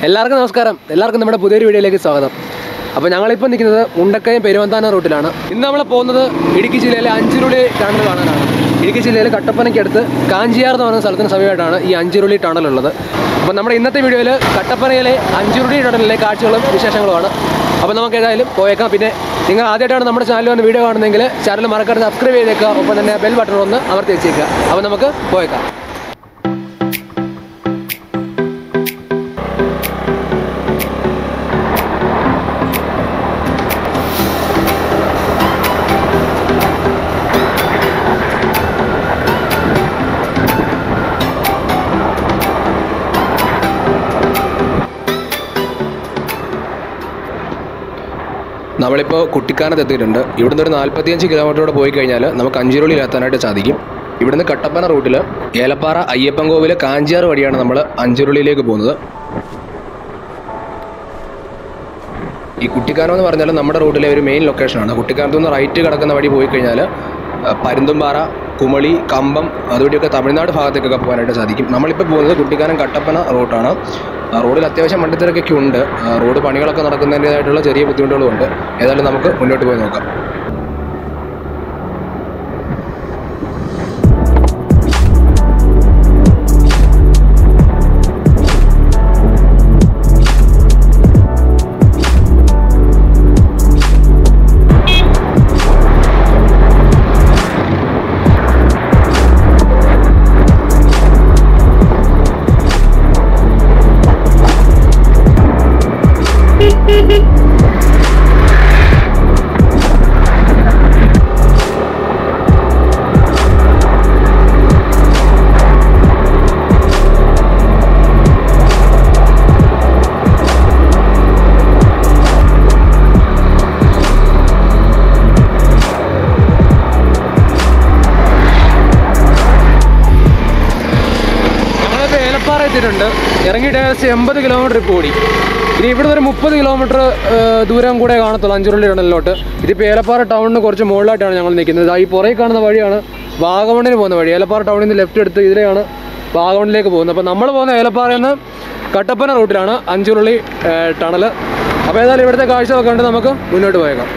എല്ലാവർക്കും നമസ്കാരം. എല്ലാവർക്കും നമ്മുടെ പുതിയൊരു വീഡിയോയിലേക്ക് സ്വാഗതം. അപ്പോൾ ഞങ്ങളിപ്പോൾ നിൽക്കുന്നത് മുണ്ടക്കയം പെരുവന്താനം റൂട്ടിലാണ്. ഇന്ന് നമ്മൾ പോകുന്നത് ഇടുക്കി ജില്ലയിലെ അഞ്ചിരുളി ടണൽ കാണാനാണ്. ഇടുക്കി ജില്ലയിൽ കട്ടപ്പനയ്ക്കടുത്ത് കാഞ്ചിയാർ എന്ന് പറയുന്ന സ്ഥലത്തിന് സമീപമായിട്ടാണ് ഈ അഞ്ചിരുളി ടണലുള്ളത്. അപ്പോൾ നമ്മുടെ ഇന്നത്തെ വീഡിയോയിൽ കട്ടപ്പനയിലെ അഞ്ചിരുളി ടണലിലെ കാഴ്ചകളും വിശേഷങ്ങളുമാണ്. അപ്പോൾ നമുക്ക് ഏതായാലും പോയേക്കാം. പിന്നെ നിങ്ങൾ ആദ്യമായിട്ടാണ് നമ്മുടെ ചാനൽ വന്ന് വീഡിയോ കാണുന്നതെങ്കിൽ ചാനൽ മറക്കാതെ സബ്സ്ക്രൈബ് ചെയ്തേക്കുക. ഒപ്പം തന്നെ ബെൽ ബട്ടൺ ഒന്ന് അമർത്തി വെച്ചേക്കുക. അപ്പോൾ നമുക്ക് പോയേക്കാം. നമ്മളിപ്പോൾ കുട്ടിക്കാനത്ത് എത്തിയിട്ടുണ്ട്. ഇവിടുന്ന് ഒരു 45 കിലോമീറ്ററോടെ പോയി കഴിഞ്ഞാൽ നമുക്ക് അഞ്ചിരുളിയിൽ എത്താനായിട്ട് സാധിക്കും. ഇവിടുന്ന് കട്ടപ്പന റൂട്ടിൽ ഏലപ്പാറ, അയ്യപ്പൻകോവിൽ, കാഞ്ചിയാർ വഴിയാണ് നമ്മൾ അഞ്ചിരുളിയിലേക്ക് പോകുന്നത്. ഈ കുട്ടിക്കാനം എന്ന് പറഞ്ഞാൽ നമ്മുടെ റൂട്ടിലെ ഒരു മെയിൻ ലൊക്കേഷനാണ്. കുട്ടിക്കാനത്തു നിന്ന് റൈറ്റ് കിടക്കുന്ന വഴി പോയി കഴിഞ്ഞാൽ പരുന്തുംപാറ, കുമളി, കമ്പം അതുവഴിയൊക്കെ തമിഴ്നാട് ഭാഗത്തേക്കൊക്കെ പോകാനായിട്ട് സാധിക്കും. നമ്മളിപ്പോൾ പോകുന്നത് കുട്ടിക്കാനം കട്ടപ്പന റൂട്ടാണ്. റോഡിൽ അത്യാവശ്യം വണ്ടിത്തിരക്കൊക്കെ ഉണ്ട്. റോഡ് പണികളൊക്കെ നടക്കുന്നതിൻ്റേതായിട്ടുള്ള ചെറിയ ബുദ്ധിമുട്ടുകളും ഉണ്ട്. ഏതായാലും നമുക്ക് മുന്നോട്ട് പോയി നോക്കാം. എത്തിയിട്ടുണ്ട്. ഇറങ്ങിയിട്ട് ഏകദേശം 80 കിലോമീറ്റർ ഇപ്പോൾ ഓടി. ഇനി ഇവിടുന്ന് ഒരു 30 കിലോമീറ്റർ ദൂരം കൂടെ കാണത്തുള്ളൂ അഞ്ചിരുളി ടണലിലോട്ട്. ഇതിപ്പോൾ ഏലപ്പാറ ടൗണിന് കുറച്ച് മുകളിലായിട്ടാണ് ഞങ്ങൾ നിൽക്കുന്നത്. ഈ പുറകെ കാണുന്ന വഴിയാണ് വാഗമണ്ണിന് പോകുന്ന വഴി. ഏലപ്പാറ ടൗണിൽ നിന്ന് ലെഫ്റ്റ് എടുത്ത് ഇതിലെയാണ് വാഗമണ്ണിലേക്ക് പോകുന്നത്. അപ്പോൾ നമ്മൾ പോകുന്ന ഏലപ്പാറയിൽ നിന്ന് കട്ടപ്പന റൂട്ടിലാണ് അഞ്ചിരുളി ടണൽ. അപ്പോൾ ഏതായാലും ഇവിടുത്തെ കാഴ്ചയൊക്കെ കണ്ട് നമുക്ക് മുന്നോട്ട് പോയേക്കാം.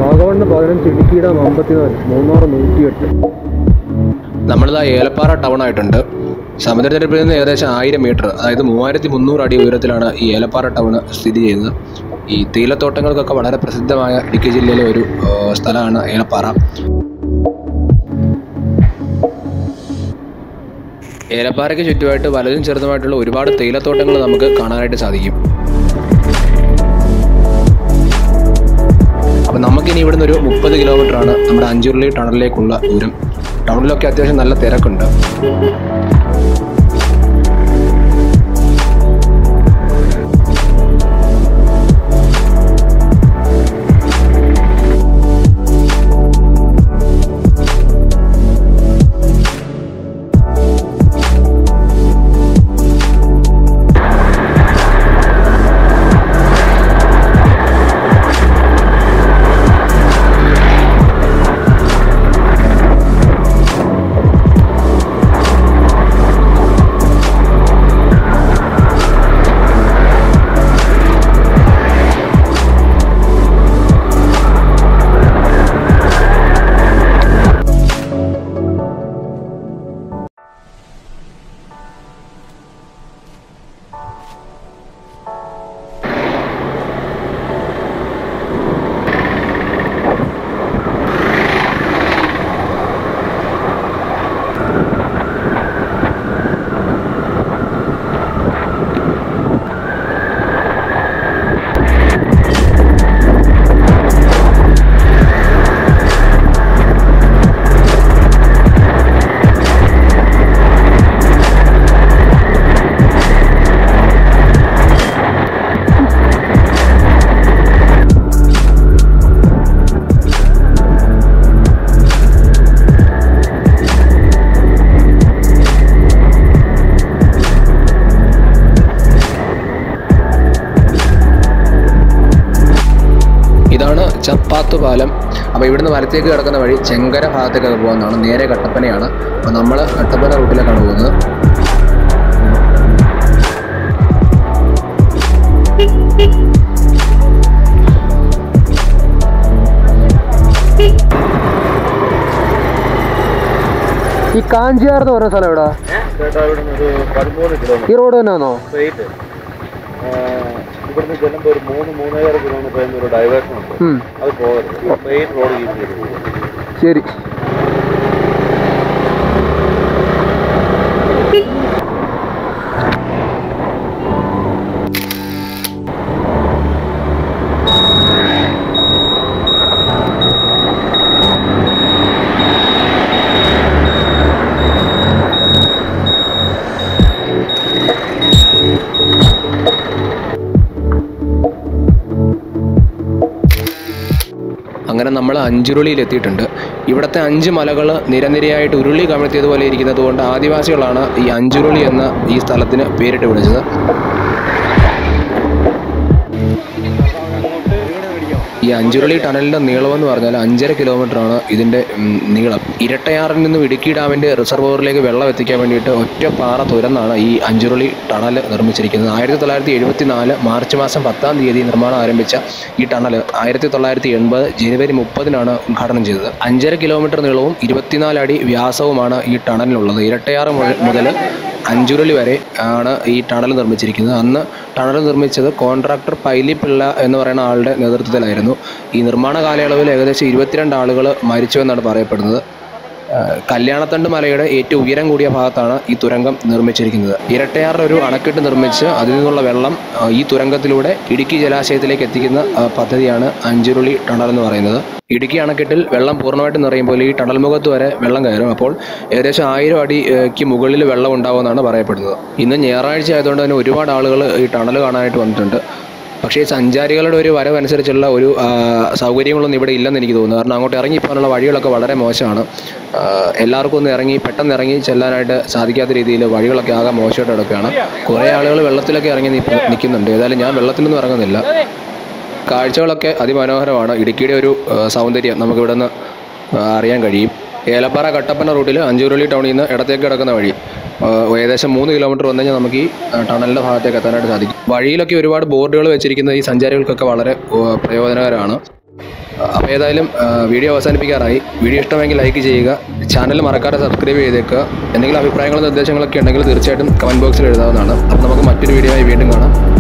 വാഗമണ്ണ് 15, ഇടുക്കിയുടെ 54, മൂന്നാർ 108. നമ്മളിതാ ഏലപ്പാറ ടൗൺ ആയിട്ടുണ്ട്. സമുദ്രനിരപ്പിൽ നിന്ന് ഏകദേശം 1000 മീറ്റർ, അതായത് 3300 അടി ഉയരത്തിലാണ് ഈ ഏലപ്പാറ ടൗൺ സ്ഥിതി ചെയ്യുന്നത്. ഈ തേയിലത്തോട്ടങ്ങൾക്കൊക്കെ വളരെ പ്രസിദ്ധമായ ഇടുക്കി ജില്ലയിലെ ഒരു സ്ഥലമാണ് ഏലപ്പാറ. ഏലപ്പാറയ്ക്ക് ചുറ്റുമായിട്ട് വലുതും ചെറുതുമായിട്ടുള്ള ഒരുപാട് തേയിലത്തോട്ടങ്ങൾ നമുക്ക് കാണാനായിട്ട് സാധിക്കും. അപ്പോൾ നമുക്കിനി ഇവിടുന്ന് ഒരു 30 കിലോമീറ്ററാണ് നമ്മുടെ അഞ്ചിരുളി ടണലിലേക്കുള്ള ദൂരം. ടൗണിലൊക്കെ അത്യാവശ്യം നല്ല തിരക്കുണ്ട്. ചപ്പാത്ത് പാലം. അപ്പോൾ ഇവിടുന്ന് വലത്തേക്ക് കിടക്കുന്ന വഴി ചെങ്കര ഭാഗത്തേക്കൊക്കെ പോകുന്നതാണ്. നേരെ കട്ടപ്പനയാണ്. അപ്പോൾ നമ്മൾ കട്ടപ്പന റൂട്ടിലേക്കാണ് പോകുന്നത്. ഈ കാഞ്ചിയാർ എന്ന് പറയുന്ന സ്ഥലം എവിടെ? ഈ റോഡ് തന്നെയാണോ? ഇവിടുന്ന് ചെല്ലുമ്പോൾ ഒരു 3-3.5 കിലോമീറ്റർ ഒരു ഡൈവേർഷൻ ഉണ്ട്. അത് പോകരുത്. മെയിൻ റോഡ് യൂസ് ചെയ്ത്. ശരി. അങ്ങനെ നമ്മൾ അഞ്ചുരുളിയിൽ എത്തിയിട്ടുണ്ട്. ഇവിടുത്തെ 5 മലകൾ നിരനിരയായിട്ട് ഉരുളി കമഴ്ത്തിയതുപോലെ ഇരിക്കുന്നത് കൊണ്ട് ആദിവാസികളാണ് ഈ അഞ്ചുരുളി എന്ന ഈ സ്ഥലത്തിന് പേരിട്ട് വിളിച്ചത്. ഈ അഞ്ചുരുളി ടണലിൻ്റെ നീളമെന്ന് പറഞ്ഞാൽ 5.5 കിലോമീറ്ററാണ് ഇതിൻ്റെ നീളം. ഇരട്ടയാറിൽ നിന്നും ഇടുക്കി ഡാമിൻ്റെ റിസർവോയറിലേക്ക് വെള്ളം എത്തിക്കാൻ വേണ്ടിയിട്ട് ഒറ്റ പാറ തുരന്നാണ് ഈ അഞ്ചുരുളി ടണൽ നിർമ്മിച്ചിരിക്കുന്നത്. 1974 മാർച്ച് മാസം 10-ാം തീയതി നിർമ്മാണം ആരംഭിച്ച ഈ ടണൽ 1980 ജനുവരി 30-നാണ് ഉദ്ഘാടനം ചെയ്തത്. 5.5 കിലോമീറ്റർ നീളവും 24 അടി വ്യാസവുമാണ് ഈ ടണലിനുള്ളത്. ഇരട്ടയാറ് മുതൽ അഞ്ചുരുളി വരെ ആണ് ഈ ടണൽ നിർമ്മിച്ചിരിക്കുന്നത്. അന്ന് ടണൽ നിർമ്മിച്ചത് കോൺട്രാക്ടർ പൈലിപ്പിള്ള എന്ന് പറയുന്ന ആളുടെ നേതൃത്വത്തിലായിരുന്നു. ഈ നിർമ്മാണ കാലയളവിൽ ഏകദേശം 22 ആളുകൾ മരിച്ചുവെന്നാണ് പറയപ്പെടുന്നത്. കല്യാണത്തണ്ട് മലയുടെ ഏറ്റവും ഉയരം കൂടിയ ഭാഗത്താണ് ഈ തുരങ്കം നിർമ്മിച്ചിരിക്കുന്നത്. ഇരട്ടയാറിൽ ഒരു അണക്കെട്ട് നിർമ്മിച്ച് അതിൽ നിന്നുള്ള വെള്ളം ഈ തുരങ്കത്തിലൂടെ ഇടുക്കി ജലാശയത്തിലേക്ക് എത്തിക്കുന്ന പദ്ധതിയാണ് അഞ്ചുരുളി ടണൽ എന്ന് പറയുന്നത്. ഇടുക്കി അണക്കെട്ടിൽ വെള്ളം പൂർണ്ണമായിട്ട് നിറയുമ്പോൾ ഈ ടണൽ മുഖത്ത് വരെ വെള്ളം കയറും. അപ്പോൾ ഏകദേശം 1000 അടിക്ക് മുകളിൽ വെള്ളം ഉണ്ടാവുമെന്നാണ് പറയപ്പെടുന്നത്. ഇന്ന് ഞായറാഴ്ച ആയതുകൊണ്ട് തന്നെ ഒരുപാട് ആളുകൾ ഈ ടണൽ കാണാനായിട്ട് വന്നിട്ടുണ്ട്. പക്ഷേ സഞ്ചാരികളുടെ ഒരു വരവനുസരിച്ചുള്ള ഒരു സൗകര്യങ്ങളൊന്നും ഇവിടെ ഇല്ലെന്ന് എനിക്ക് തോന്നുന്നു. കാരണം അങ്ങോട്ട് ഇറങ്ങിപ്പോകാനുള്ള വഴികളൊക്കെ വളരെ മോശമാണ്. എല്ലാവർക്കും ഒന്ന് പെട്ടെന്ന് ഇറങ്ങി ചെല്ലാനായിട്ട് സാധിക്കാത്ത രീതിയിൽ വഴികളൊക്കെ ആകെ മോശമായിട്ട് കിടക്കുകയാണ്. കുറേ ആളുകൾ വെള്ളത്തിലൊക്കെ ഇറങ്ങി നിൽക്കുന്നുണ്ട്. ഏതായാലും ഞാൻ വെള്ളത്തിലൊന്നും ഇറങ്ങുന്നില്ല. കാഴ്ചകളൊക്കെ അതിമനോഹരമാണ്. ഇടുക്കിയുടെ ഒരു സൗന്ദര്യം നമുക്കിവിടെ നിന്ന് അറിയാൻ കഴിയും. ഏലപ്പാറ കട്ടപ്പന റൂട്ടിൽ അഞ്ചുരുളി ടൗണിൽ നിന്ന് ഇടത്തേക്ക് കിടക്കുന്ന വഴി ഏകദേശം 3 കിലോമീറ്റർ വന്നു കഴിഞ്ഞാൽ നമുക്ക് ഈ ടണലിൻ്റെ ഭാഗത്തേക്ക് എത്താനായിട്ട് സാധിക്കും. വഴിയിലൊക്കെ ഒരുപാട് ബോർഡുകൾ വെച്ചിരിക്കുന്നത് ഈ സഞ്ചാരികൾക്കൊക്കെ വളരെ പ്രയോജനകരമാണ്. അപ്പോൾ ഏതായാലും വീഡിയോ അവസാനിപ്പിക്കാറായി. വീഡിയോ ഇഷ്ടമെങ്കിൽ ലൈക്ക് ചെയ്യുക, ചാനൽ മറക്കാതെ സബ്സ്ക്രൈബ് ചെയ്തേക്കുക. എന്തെങ്കിലും അഭിപ്രായങ്ങളും നിർദ്ദേശങ്ങളൊക്കെ ഉണ്ടെങ്കിൽ തീർച്ചയായിട്ടും കമൻറ്റ് ബോക്സിൽ എഴുതാവുന്നതാണ്. അപ്പോൾ നമുക്ക് മറ്റൊരു വീഡിയോ ആയി വീണ്ടും കാണാം.